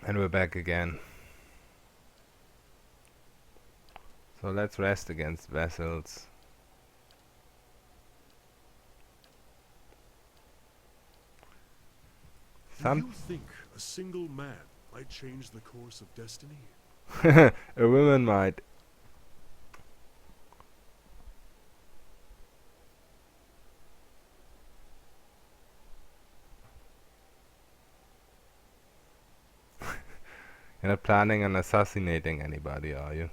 And we're back again. So let's rest against vessels. Do you think a single man might change the course of destiny? A woman might. You're not planning on assassinating anybody, are you?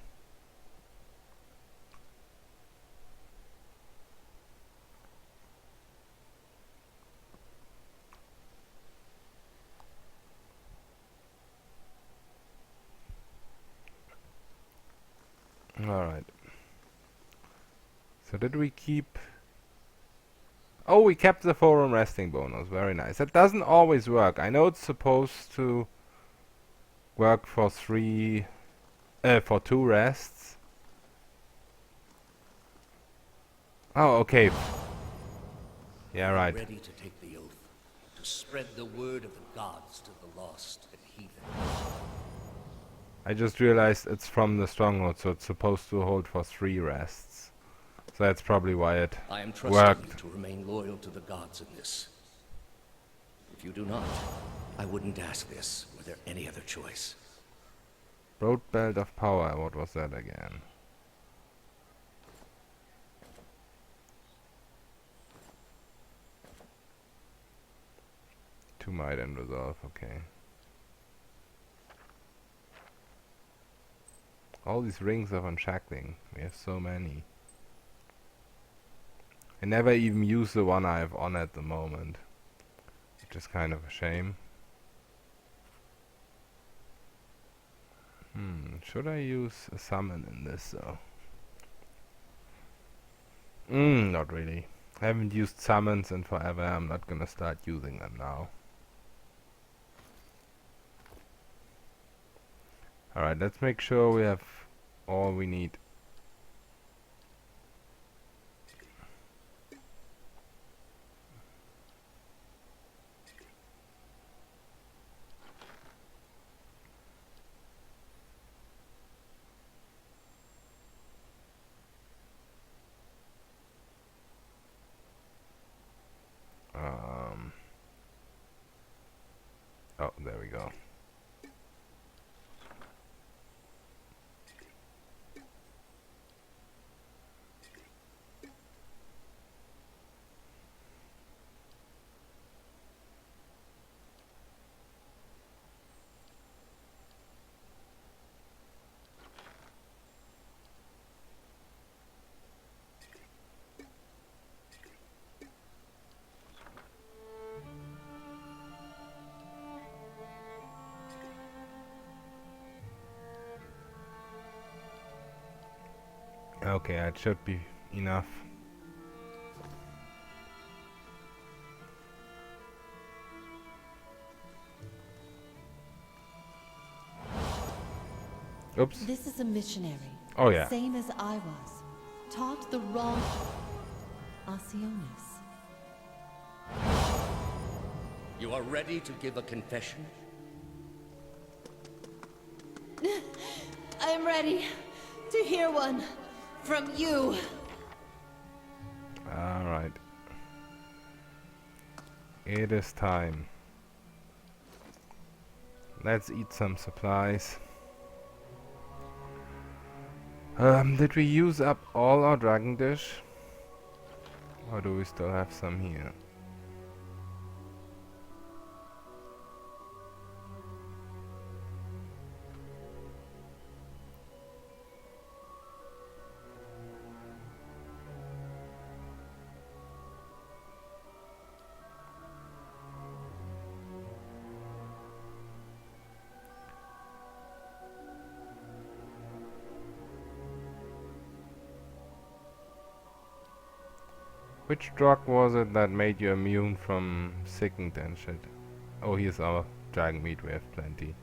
Alright. So did we keep... Oh, we kept the forum resting bonus. Very nice. That doesn't always work. I know it's supposed to work for for 2 rests. Oh, okay. Yeah, right. Ready to take the oath, to spread the word of the gods to the lost and heathen. I just realized it's from the stronghold, so it's supposed to hold for 3 rests. So that's probably why it I am trusting worked. you to remain loyal to the gods in this. If you do not, I wouldn't ask this were there any other choice. Broad belt of power, what was that again? To might and resolve, okay. All these rings of unshackling, we have so many. I never even use the one I have on at the moment, which is kind of a shame. Should I use a summon in this though? Not really. I haven't used summons in forever, I'm not gonna start using them now. Alright, let's make sure we have all we need. Oh, there we go. Okay, it should be enough. Oops. This is a missionary. Oh yeah. Same as I was. Taught the wrong... Asionis. You are ready to give a confession? I am ready to hear one from you. Alright. It is time. Let's eat some supplies. Did we use up all our dragon dish? Or do we still have some here? Which drug was it that made you immune from sickened and shit? Oh, here's our dragon meat, we have plenty.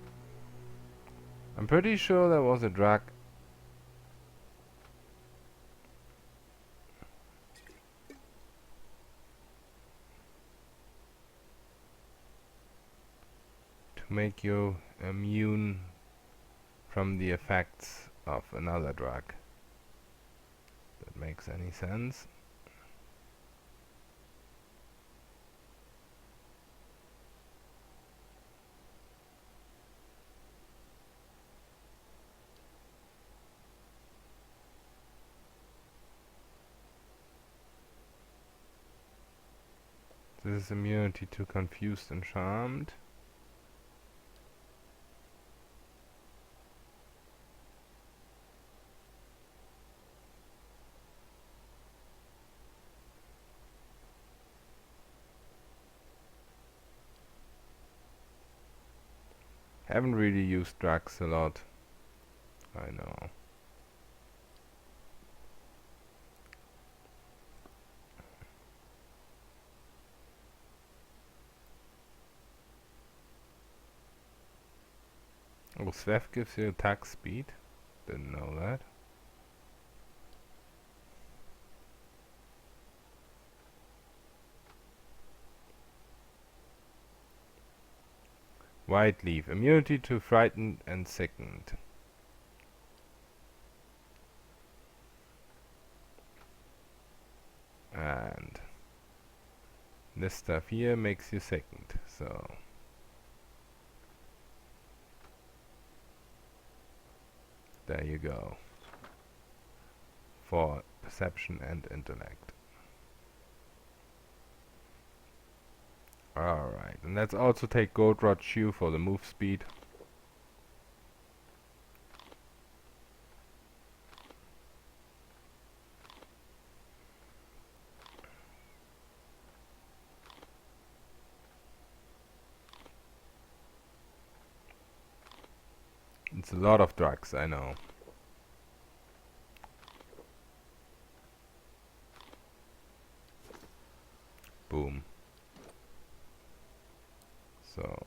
I'm pretty sure there was a drug. To make you immune from the effects of another drug. That makes any sense. This is immunity to confused and charmed. Haven't really used drugs a lot. I know. Oh, Svev gives you attack speed. Didn't know that. White leaf. Immunity to frightened and sickened. And this stuff here makes you sickened. So there you go. For perception and intellect. Alright, and let's also take Gold Rod Shoe for the move speed. It's a lot of drugs, I know. Boom. So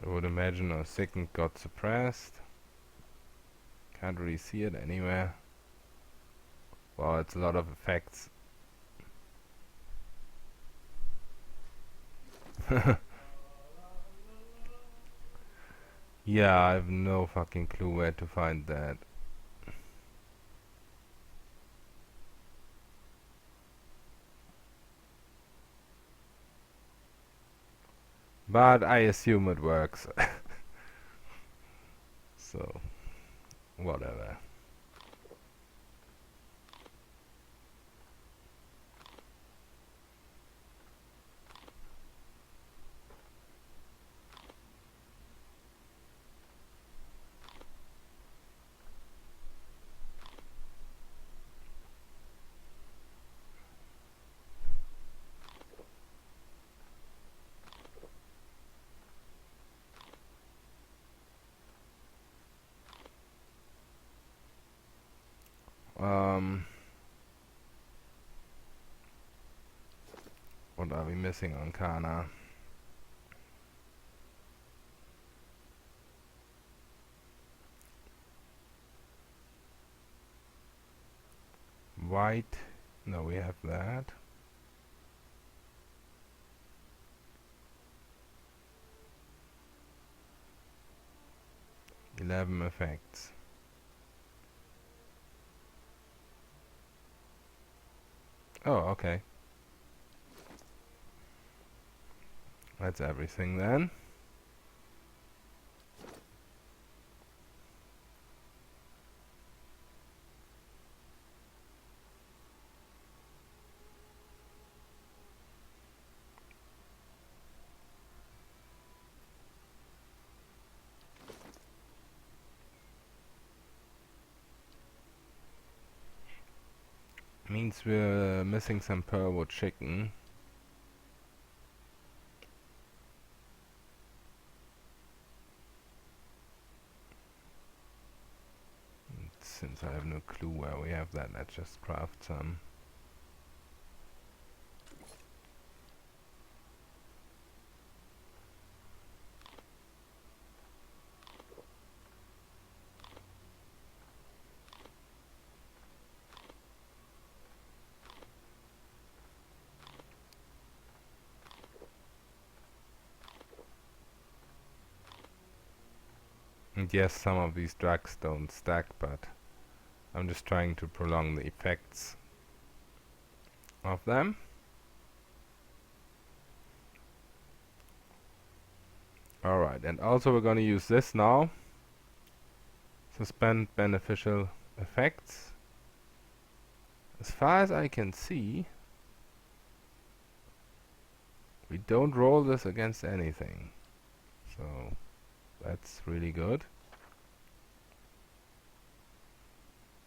I would imagine our second got suppressed. Can't really see it anywhere. Wow, it's a lot of effects. Yeah, I have no fucking clue where to find that. But I assume it works. So, whatever. What are we missing on Kana? White. No, we have that. Eleven effects. Oh, okay. That's everything then. Means we're missing some pearlwood chicken. Since I have no clue where we have that, let's just craft some. And yes, some of these drugs don't stack, but I'm just trying to prolong the effects of them. Alright, and also we're gonna use this now. Suspend beneficial effects. As far as I can see, we don't roll this against anything. So that's really good.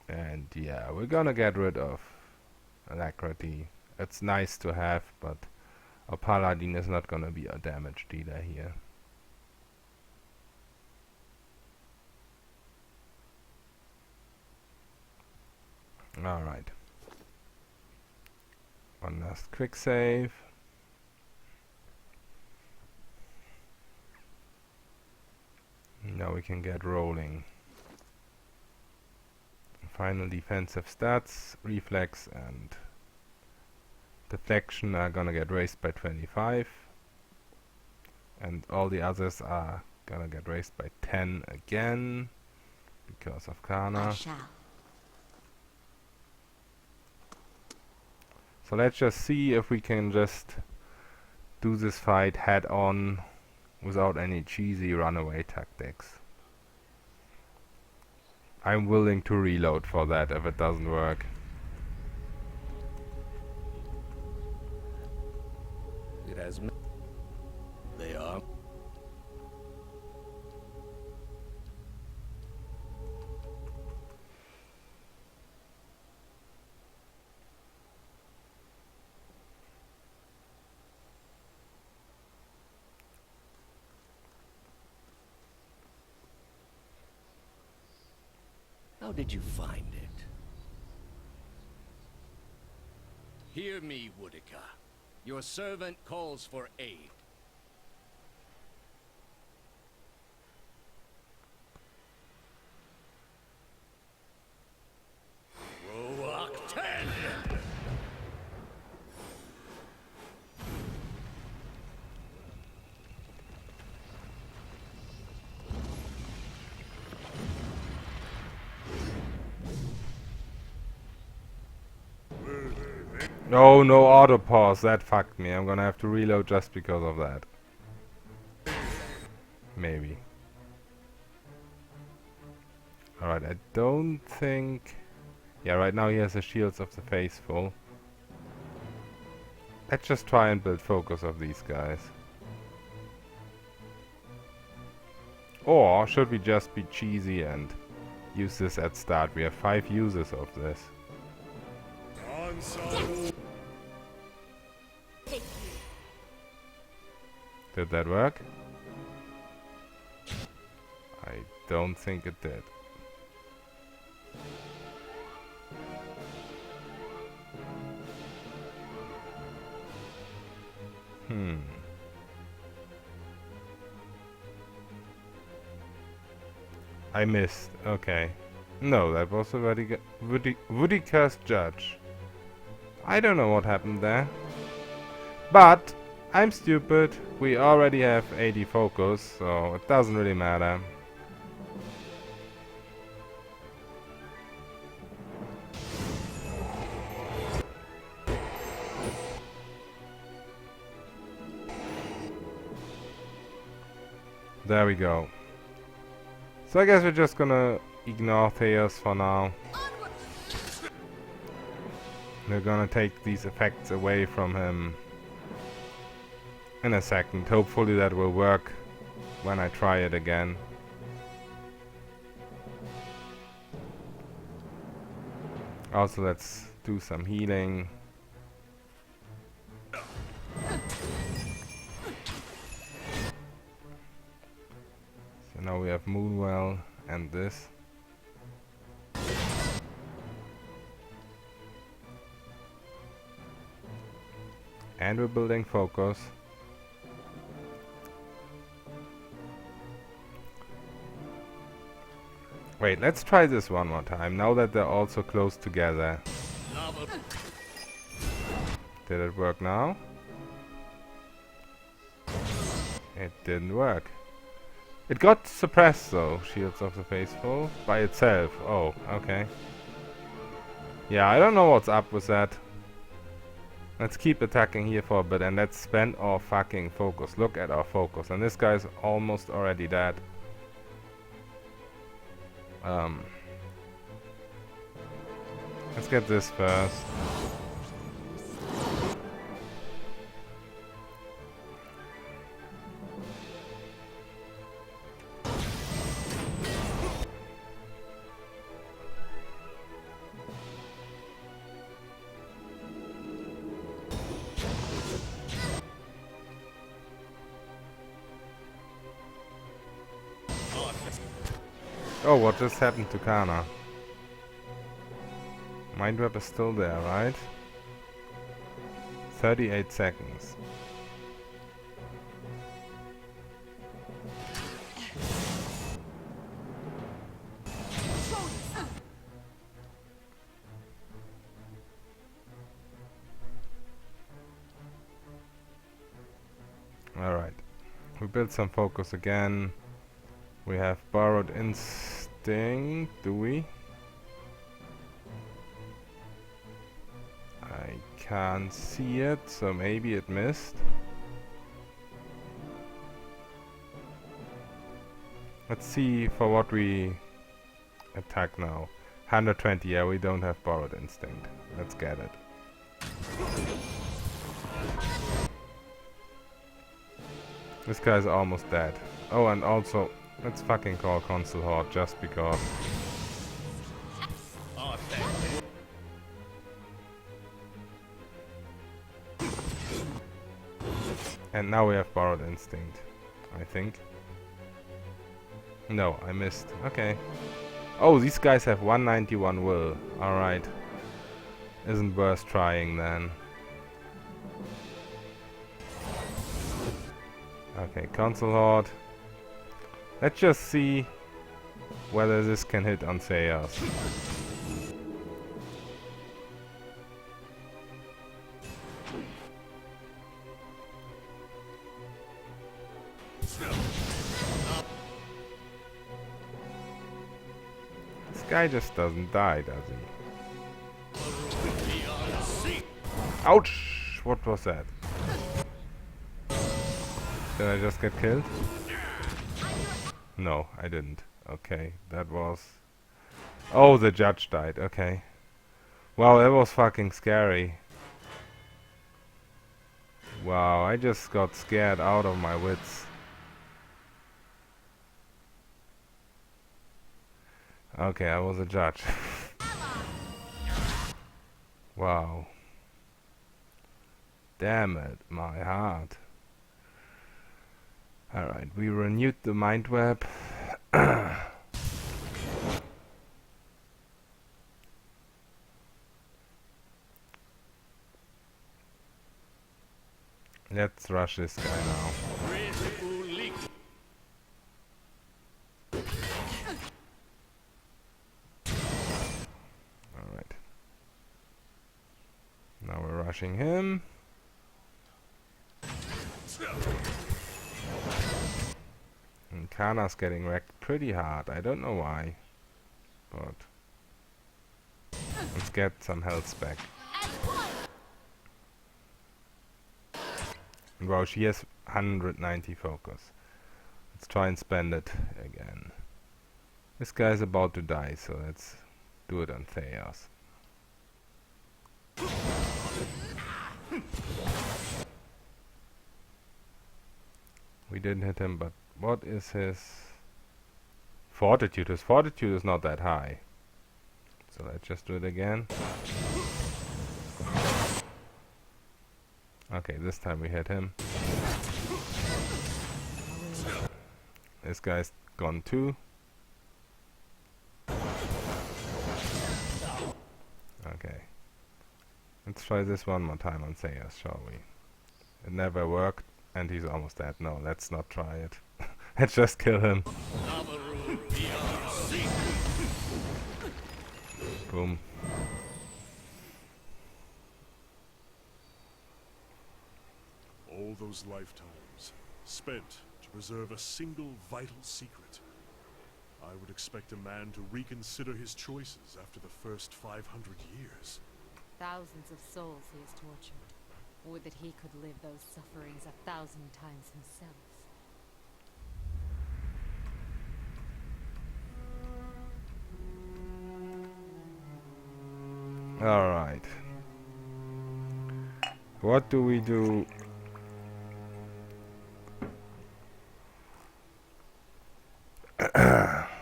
And yeah, we're gonna get rid of alacrity. It's nice to have, but our paladin is not gonna be a damage dealer here. Alright. One last quick save. Now we can get rolling. Final defensive stats, reflex and deflection are gonna get raised by 25. And all the others are gonna get raised by 10 again because of I Kana. shall. So let's just see if we can just do this fight head on without any cheesy runaway tactics. I'm willing to reload for that if it doesn't work. It has. They are. How did you find it? Hear me, Woodica. Your servant calls for aid. Roach 10! Oh, no auto pause. That fucked me. I'm gonna have to reload just because of that. Maybe. Alright, I don't think... Yeah, right now he has the Shields of the Faithful. Let's just try and build focus of these guys. Or should we just be cheesy and use this at start? We have 5 uses of this. Did that work? I don't think it did. I missed. Okay. No, that was a Woody Cursed Judge. I don't know what happened there. But I'm stupid. We already have 80 focus, so it doesn't really matter. There we go. So I guess we're just gonna ignore Thaos for now. We're gonna take these effects away from him in a second. Hopefully that will work when I try it again. Also, let's do some healing. So now we have Moonwell and this. And we're building focus. Wait, let's try this one more time, now that they're all so close together. Did it work now? It didn't work. It got suppressed though, Shields of the Faithful, by itself. Oh, okay. Yeah, I don't know what's up with that. Let's keep attacking here for a bit and let's spend our fucking focus. Look at our focus. And this guy's almost already dead. Let's get this first. Oh, what just happened to Kana? Mind Web is still there, right? 38 seconds. Alright. We built some focus again. We have borrowed instinct, do we? I can't see it, so maybe it missed. Let's see for what we attack now. 120, yeah, we don't have borrowed instinct. Let's get it. This guy's almost dead. Oh, and also, let's fucking call Consul Horde just because. And now we have borrowed instinct, I think. No, I missed. Okay. Oh, these guys have 191 will. Alright. Isn't worth trying then. Okay, Consul Horde. Let's just see whether this can hit on Thaos. This guy just doesn't die, does he? Ouch! What was that? Did I just get killed? No, I didn't. Okay, that was... Oh, the judge died. Okay. Wow, that was fucking scary. Wow, I just got scared out of my wits. Okay, I was a judge. Wow. Damn it, my heart. Alright, we renewed the mind web. Let's rush this guy now. Alright. Now we're rushing him. And Kana's getting wrecked pretty hard. I don't know why. But let's get some health back. Wow, she has 190 focus. Let's try and spend it again. This guy's about to die, so let's do it on Thaos. We didn't hit him, but what is his fortitude? His fortitude is not that high. So let's just do it again. Okay, this time we hit him. This guy's gone too. Okay. Let's try this one more time on Thaos, shall we? It never worked, and he's almost dead. No, let's not try it. Let's just kill him. Boom. All those lifetimes spent to preserve a single vital secret. I would expect a man to reconsider his choices after the first 500 years. Thousands of souls he has tortured. Would that he could live those sufferings 1,000 times himself. Alright. What do we do?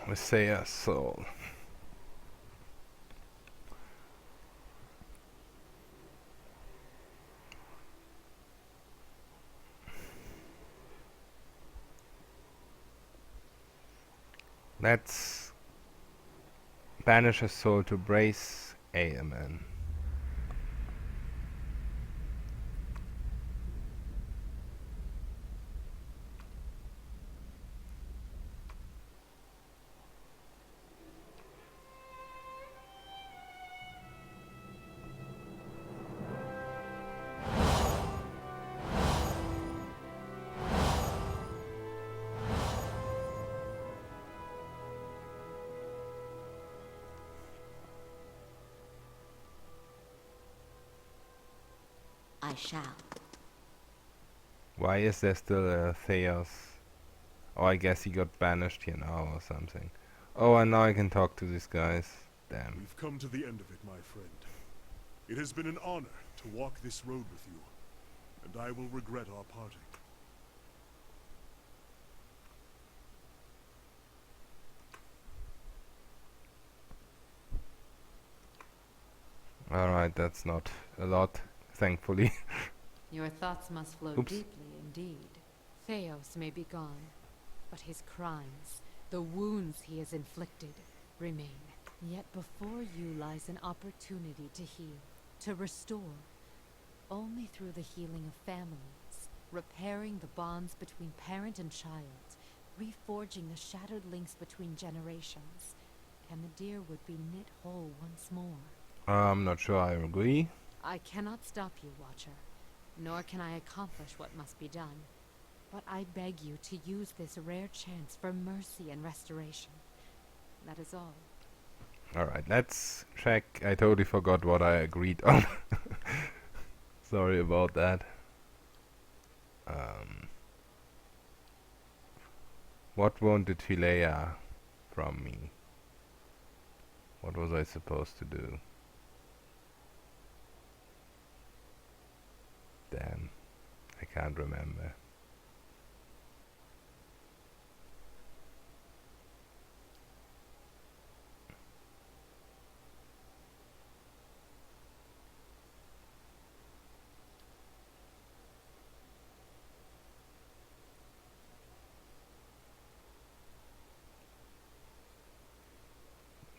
With Saya's soul. Let's banish his soul to brace Amen. I shall. Why is there still a Thaos? Oh, I guess he got banished here now or something. Oh, and now I can talk to these guys. Damn. We've come to the end of it, my friend. It has been an honor to walk this road with you, and I will regret our parting. Alright, that's not a lot, thankfully. Your thoughts must flow Oops. deeply indeed. Thaos may be gone, but his crimes, the wounds he has inflicted, remain. Yet before you lies an opportunity to heal, to restore. Only through the healing of families, repairing the bonds between parent and child, reforging the shattered links between generations, can the dear would be knit whole once more. I'm not sure I agree. I cannot stop you, Watcher, nor can I accomplish what must be done. But I beg you to use this rare chance for mercy and restoration. That is all. Alright, let's check. I totally forgot what I agreed on. Sorry about that. What wanted Philea from me? What was I supposed to do? Damn, I can't remember.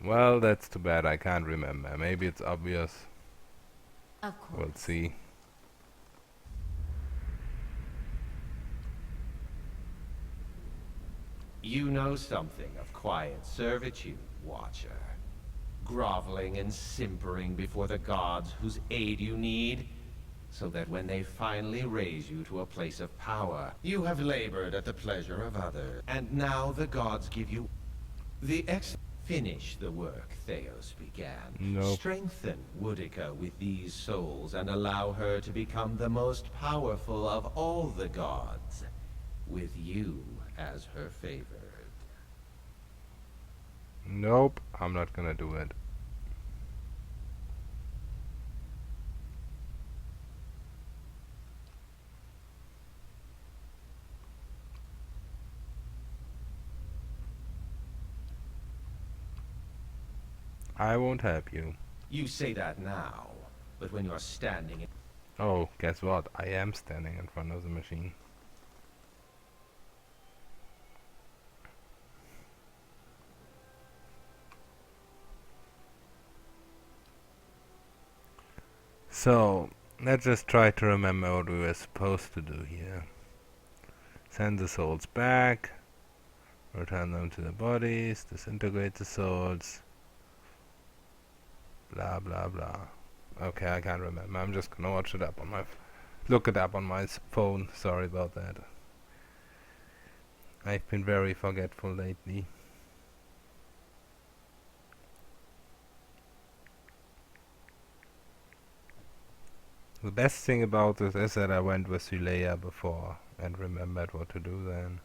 Well, that's too bad. I can't remember. Maybe it's obvious. Of course. We'll see. You know something of quiet servitude, Watcher. Groveling and simpering before the gods whose aid you need, so that when they finally raise you to a place of power, you have labored at the pleasure of others. And now the gods give you the finish the work Thaos began. Nope. Strengthen Woodica with these souls and allow her to become the most powerful of all the gods, with you as her favored. Nope, I'm not gonna do it. I won't help you. You say that now, but when you're standing in Oh, guess what? I am standing in front of the machine. So, let's just try to remember what we were supposed to do here. Send the souls back, return them to the bodies, disintegrate the souls, blah blah blah. Okay, I can't remember. I'm just gonna watch it up on my look it up on my phone. Sorry about that. I've been very forgetful lately. The best thing about this is that I went with Sulea before and remembered what to do then.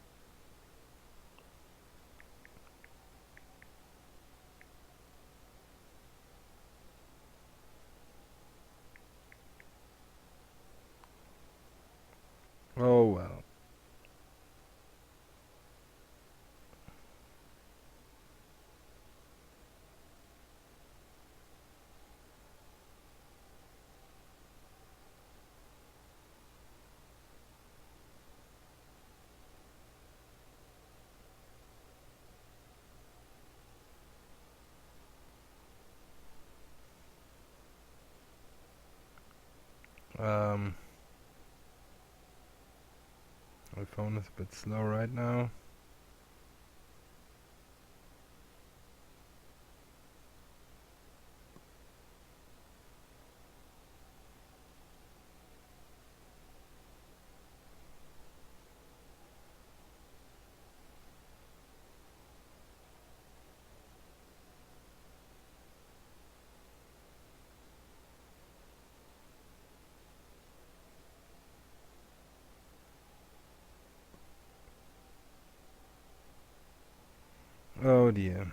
Oh well. My phone is a bit slow right now. Oh dear.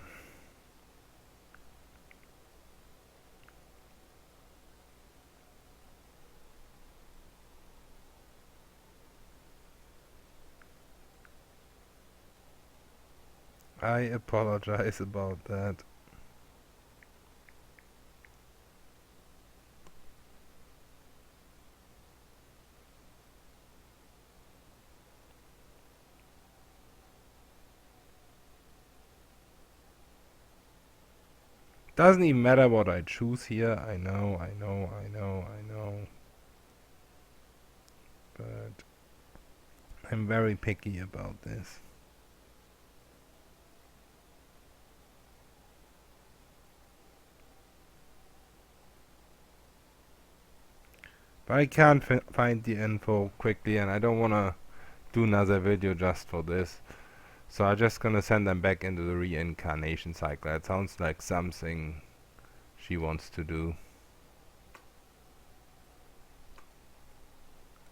I apologize about that. Doesn't even matter what I choose here. I know. But I'm very picky about this. But I can't find the info quickly, and I don't wanna do another video just for this. So I'm just gonna send them back into the reincarnation cycle. It sounds like something she wants to do.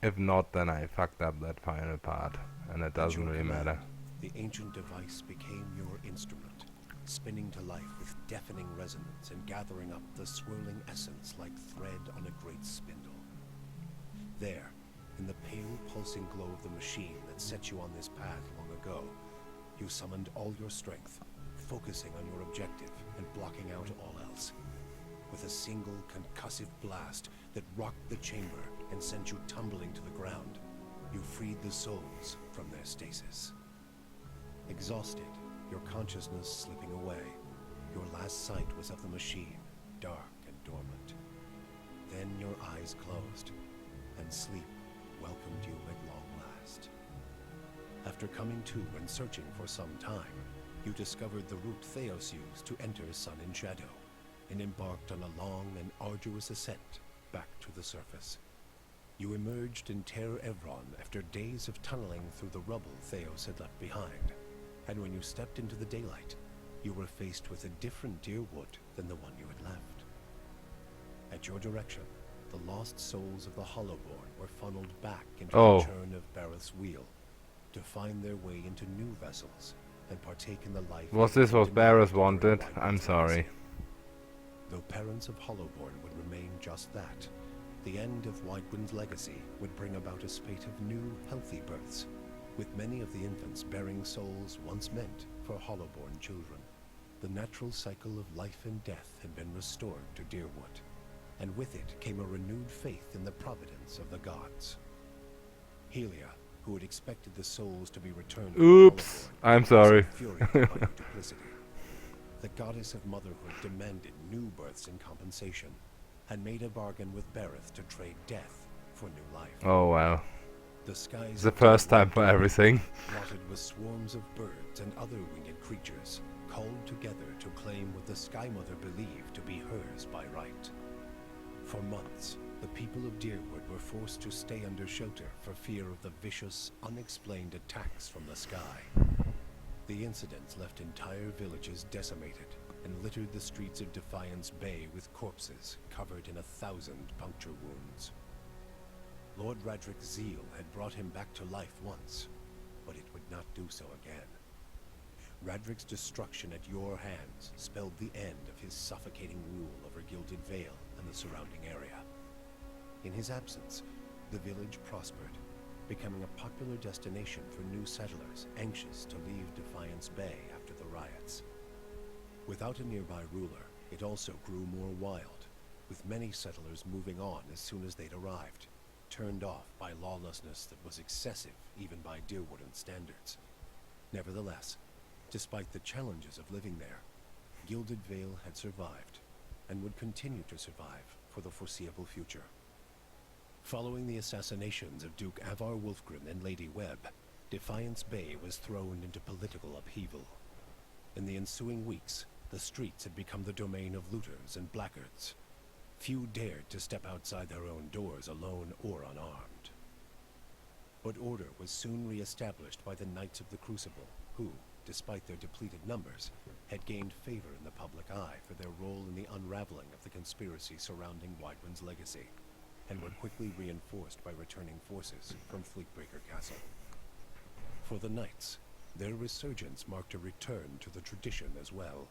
If not, then I fucked up that final part, and it doesn't really matter. The ancient device became your instrument, spinning to life with deafening resonance and gathering up the swirling essence like thread on a great spindle. There, in the pale pulsing glow of the machine that set you on this path long ago, you summoned all your strength, focusing on your objective and blocking out all else. With a single concussive blast that rocked the chamber and sent you tumbling to the ground, you freed the souls from their stasis. Exhausted, your consciousness slipping away, your last sight was of the machine, dark and dormant. Then your eyes closed, and sleep welcomed you at long last. After coming to and searching for some time, you discovered the route Thaos used to enter Sun and Shadow, and embarked on a long and arduous ascent back to the surface. You emerged in Terra Evron after days of tunneling through the rubble Thaos had left behind, and when you stepped into the daylight, you were faced with a different Deerwood than the one you had left. At your direction, the lost souls of the Hollowborn were funneled back into the churn of Bareth's wheel, to find their way into new vessels and partake in the life. Was this what Bareth wanted? I'm sorry. Though parents of Hollowborn would remain just that, the end of Whitegwyn's legacy would bring about a spate of new, healthy births, with many of the infants bearing souls once meant for Hollowborn children. The natural cycle of life and death had been restored to Deerwood, and with it came a renewed faith in the providence of the gods. Helia, who had expected the souls to be returned. Oops, I'm sorry. Duplicity. The goddess of motherhood demanded new births in compensation, and made a bargain with Bareth to trade death for new life. Oh wow. The skies It's the first time for everything. Dotted with swarms of birds and other winged creatures, called together to claim what the Sky Mother believed to be hers by right. For months, the people of Deerwood were forced to stay under shelter for fear of the vicious, unexplained attacks from the sky. The incidents left entire villages decimated and littered the streets of Defiance Bay with corpses covered in 1,000 puncture wounds. Lord Radric's zeal had brought him back to life once, but it would not do so again. Radric's destruction at your hands spelled the end of his suffocating rule over Gilded Vale and the surrounding area. In his absence, the village prospered, becoming a popular destination for new settlers anxious to leave Defiance Bay after the riots. Without a nearby ruler, it also grew more wild, with many settlers moving on as soon as they'd arrived, turned off by lawlessness that was excessive even by Deerwooden standards. Nevertheless, despite the challenges of living there, Gilded Vale had survived, and would continue to survive for the foreseeable future. Following the assassinations of Duke Avar Wolfgren and Lady Webb, Defiance Bay was thrown into political upheaval. In the ensuing weeks, the streets had become the domain of looters and blackguards. Few dared to step outside their own doors alone or unarmed. But order was soon re-established by the Knights of the Crucible, who, despite their depleted numbers, had gained favor in the public eye for their role in the unraveling of the conspiracy surrounding Wydwin's legacy, and were quickly reinforced by returning forces from Fleetbreaker Castle. For the Knights, their resurgence marked a return to the tradition as well.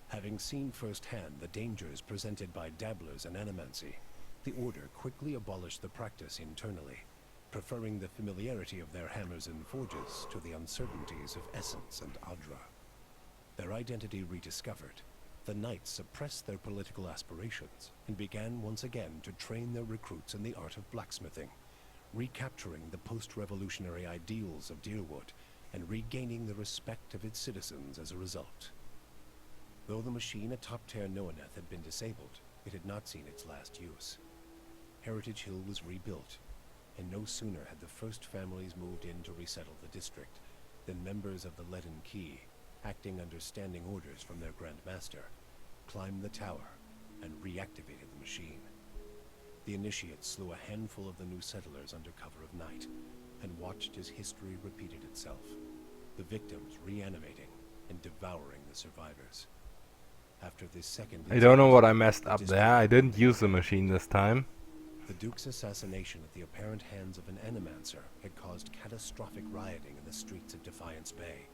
Having seen firsthand the dangers presented by dabblers in animancy, the Order quickly abolished the practice internally, preferring the familiarity of their hammers and forges to the uncertainties of Essence and Adra. Their identity rediscovered, the Knights suppressed their political aspirations and began once again to train their recruits in the art of blacksmithing, recapturing the post-revolutionary ideals of Deerwood and regaining the respect of its citizens as a result. Though the machine atop Ter Noaneth had been disabled, it had not seen its last use. Heritage Hill was rebuilt, and no sooner had the first families moved in to resettle the district than members of the Leaden Key, acting under standing orders from their Grand Master, climbed the tower and reactivated the machine. The initiates slew a handful of the new settlers under cover of night and watched as history repeated itself, the victims reanimating and devouring the survivors. After this second I don't know incident, what I messed the up district there. I didn't was use the rebuilt. machine this time. The Duke's assassination at the apparent hands of an Animancer had caused catastrophic rioting in the streets of Defiance Bay,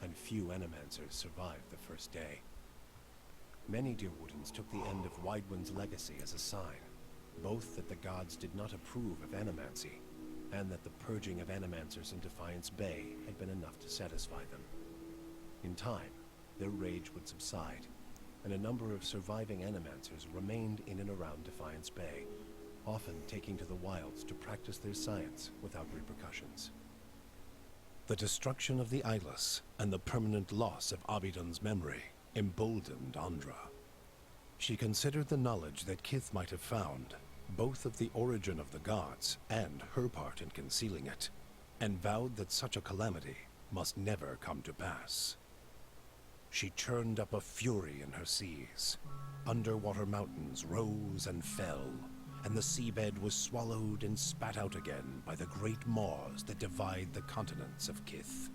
and few Animancers survived the first day. Many Deerwoodens took the end of Wydwin's legacy as a sign, both that the gods did not approve of animancy, and that the purging of Animancers in Defiance Bay had been enough to satisfy them. In time, their rage would subside, and a number of surviving Animancers remained in and around Defiance Bay, often taking to the wilds to practice their science without repercussions. The destruction of the Eyeless and the permanent loss of Abidon's memory emboldened Andra. She considered the knowledge that Kith might have found, both of the origin of the gods and her part in concealing it, and vowed that such a calamity must never come to pass. She churned up a fury in her seas. Underwater mountains rose and fell, and the seabed was swallowed and spat out again by the great maws that divide the continents of Kith.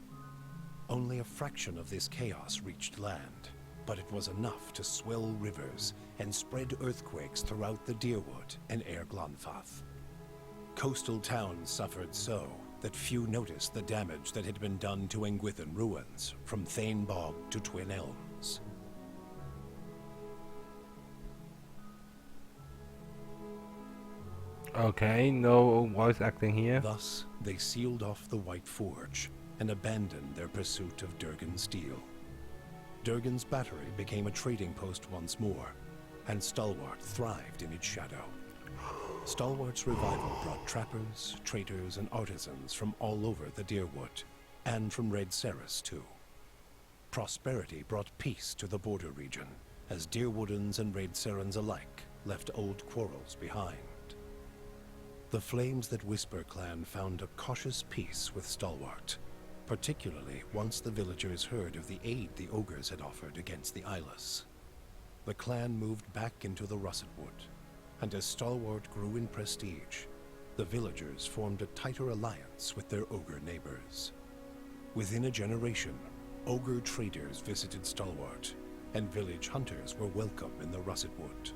Only a fraction of this chaos reached land, but it was enough to swell rivers and spread earthquakes throughout the Deerwood and Air Glanfath. Coastal towns suffered so that few noticed the damage that had been done to Engwithan ruins, from Thane Bog to Twin Elms. Okay, no voice acting here. Thus, they sealed off the White Forge and abandoned their pursuit of Durgan steel. Durgan's battery became a trading post once more, and Stalwart thrived in its shadow. Stalwart's revival brought trappers, traders, and artisans from all over the Deerwood, and from Red Ceres too. Prosperity brought peace to the border region, as Deerwoodens and Red Serans alike left old quarrels behind. The Flames That Whisper clan found a cautious peace with Stalwart, particularly once the villagers heard of the aid the ogres had offered against the Eyeless. The clan moved back into the Russetwood, and as Stalwart grew in prestige, the villagers formed a tighter alliance with their ogre neighbors. Within a generation, ogre traders visited Stalwart, and village hunters were welcome in the Russet Wood.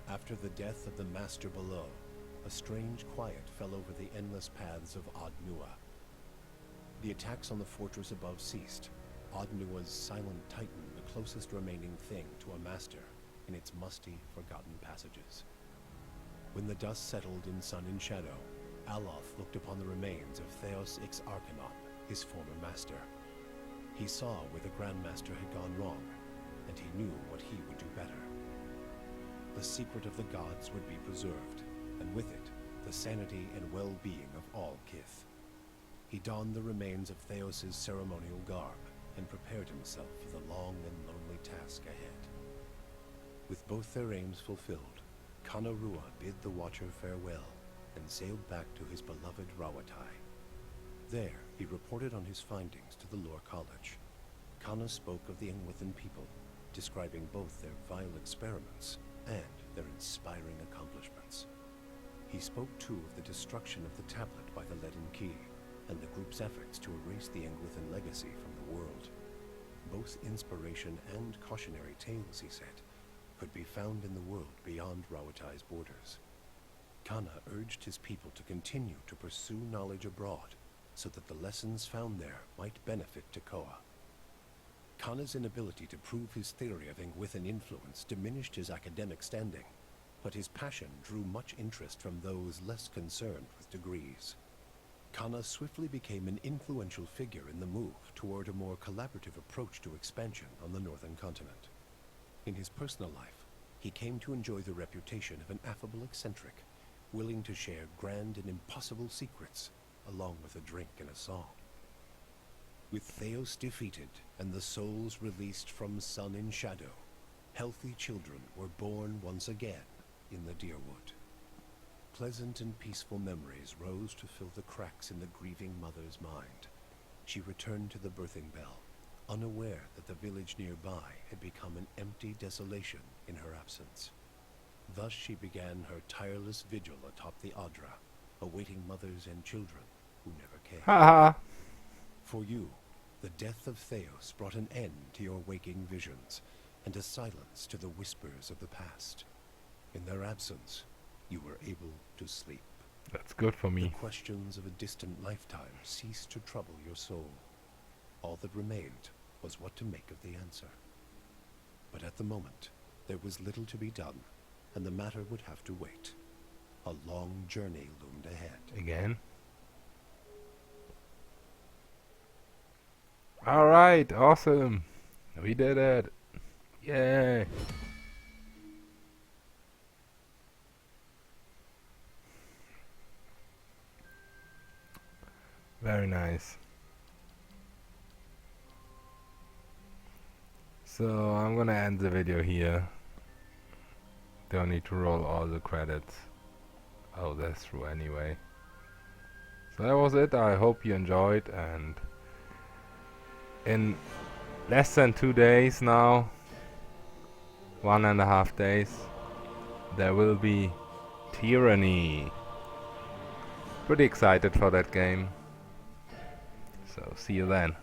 After the death of the Master below, a strange quiet fell over the endless paths of Ad-Nua. The attacks on the fortress above ceased, Ad-Nua's silent titan the closest remaining thing to a master in its musty, forgotten passages. When the dust settled in sun and shadow, Aloth looked upon the remains of Thaos Ix Arcanon, his former master. He saw where the Grandmaster had gone wrong, and he knew what he would do better. The secret of the gods would be preserved, and with it, the sanity and well-being of all Kith. He donned the remains of Thaos' ceremonial garb, and prepared himself for the long and lonely task ahead. With both their aims fulfilled, Kana Rua bid the Watcher farewell, and sailed back to his beloved Rawatai. There, he reported on his findings to the Lore College. Kana spoke of the Engwithan people, describing both their vile experiments and their inspiring accomplishments. He spoke too of the destruction of the tablet by the Leaden Key, and the group's efforts to erase the Engwithan legacy from the world. Both inspiration and cautionary tales, he said, could be found in the world beyond Rawatai's borders. Kana urged his people to continue to pursue knowledge abroad, so that the lessons found there might benefit Tekoa. Kana's inability to prove his theory of Engwithan influence diminished his academic standing, but his passion drew much interest from those less concerned with degrees. Kana swiftly became an influential figure in the move toward a more collaborative approach to expansion on the northern continent. In his personal life, he came to enjoy the reputation of an affable eccentric, willing to share grand and impossible secrets, along with a drink and a song. With Thaos defeated and the souls released from sun and shadow, healthy children were born once again in the Deerwood. Pleasant and peaceful memories rose to fill the cracks in the grieving mother's mind. She returned to the birthing bell, unaware that the village nearby had become an empty desolation in her absence. Thus she began her tireless vigil atop the Adra, awaiting mothers and children who never came. Haha. For you, the death of Thaos brought an end to your waking visions, and a silence to the whispers of the past. In their absence, you were able to sleep. That's good for The me. questions of a distant lifetime ceased to trouble your soul. All that remained was what to make of the answer. But at the moment, there was little to be done, and the matter would have to wait. A long journey loomed ahead. Again. Alright, awesome. We did it. Yay. Very nice. So I'm gonna end the video here. Don't need to roll all the credits. Oh, that's true anyway. So that was it. I hope you enjoyed, and in less than 2 days now, 1.5 days, there will be Tyranny. Pretty excited for that game. So see you then.